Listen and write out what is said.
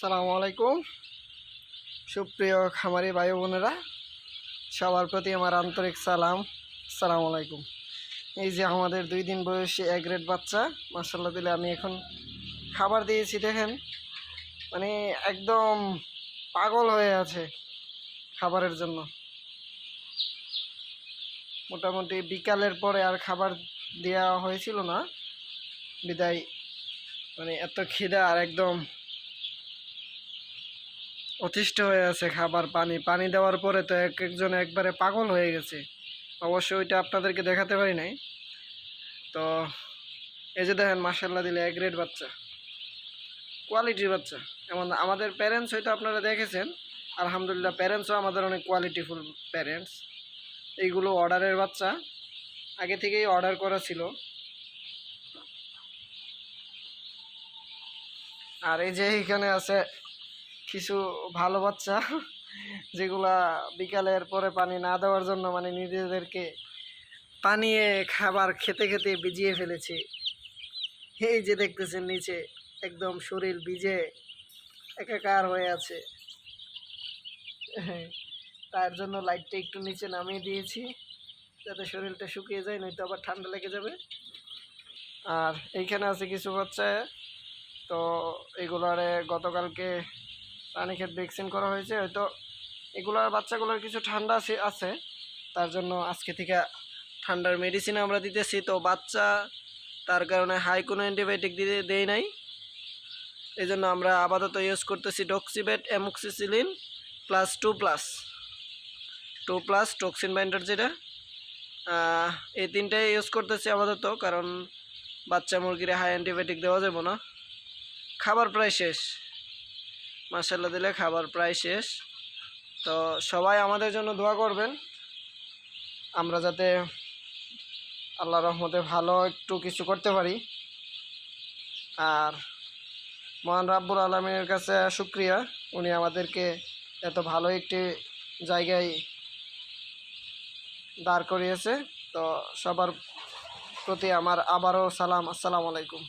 সালামু আলাইকুম। সুপ্রিয় খামারি ভাই বোনেরা, সবার প্রতি আমার আন্তরিক সালাম। আসসালামু আলাইকুম। এই যে আমাদের 2 দিন বয়সী এক গ্রেড বাচ্চা, মাশাআল্লাহ দিলে আমি এখন খাবার দিয়েছি। দেখেন, মানে একদম পাগল হয়ে আছে খাবারের জন্য। মোটামুটি বিকালের পরে আর খাবার দেওয়া হয়েছিল না বিদায়, মানে এত খিদা আর একদম অতিষ্ঠ হয়ে আছে। খাবার পানি দেওয়ার পরে তো একজন একবারে পাগল হয়ে গেছে। অবশ্য ওইটা আপনাদেরকে দেখাতে পারি নাই। তো এই যে দেখেন, মাশাআল্লাহ দিলে এক গ্রেড বাচ্চা, কোয়ালিটির বাচ্চা। এমন আমাদের প্যারেন্টস হয়তো আপনারা দেখেছেন, আলহামদুলিল্লাহ প্যারেন্টসও আমাদের অনেক কোয়ালিটিফুল প্যারেন্টস। এইগুলো অর্ডারের বাচ্চা, আগে থেকেই অর্ডার করা ছিল। আর এই যে এখানে আছে কিছু ভালো বাচ্চা, যেগুলা বিকালের পরে পানি না দেওয়ার জন্য মানে নিজেদেরকে পানিয়ে খাবার খেতে খেতে ভিজিয়ে ফেলেছে। এই যে দেখতেছেন নিচে একদম শরীর ভিজে একাকার হয়ে আছে। তার জন্য লাইটটা একটু নিচে নামিয়ে দিয়েছি, যাতে শরীরটা শুকিয়ে যায়, নয়তো আবার ঠান্ডা লেগে যাবে। আর এইখানে আছে কিছু বাচ্চা, তো এগুলারে গতকালকে রানীক্ষেত ভ্যাকসিন করা হয়েছে। হয়তো এগুলার বাচ্চাগুলোর কিছু ঠান্ডা আছে, তার জন্য আজকে থেকে ঠান্ডার মেডিসিন আমরা দিতেছি। তো বাচ্চা, তার কারণে হাই কোনো অ্যান্টিবায়োটিক দেই নাই। এই জন্য আমরা আপাতত ইউজ করতেছি ডক্সিবেট, অ্যামোক্সিসিলিন প্লাস 2+ টক্সিন বাইন্ডার, যেটা এই তিনটাই ইউজ করতেছি আপাতত, কারণ বাচ্চা মুরগিরে হাই অ্যান্টিবায়োটিক দেওয়া যাবে না। খাবার প্রায় শেষ, মাশাআল্লাহ দিলে খাবার প্রায় শেষ। তো সবাই আমাদের জন্য দোয়া করবেন, আমরা যাতে আল্লাহর রহমতে ভালো একটু কিছু করতে পারি। আর মহান রাব্বুল আলামিনের কাছে শুকরিয়া, উনি আমাদেরকে এত ভালো একটি জায়গায় দাঁড় করিয়েছে। তো সবার প্রতি আমার আবারও সালাম, আসসালামু আলাইকুম।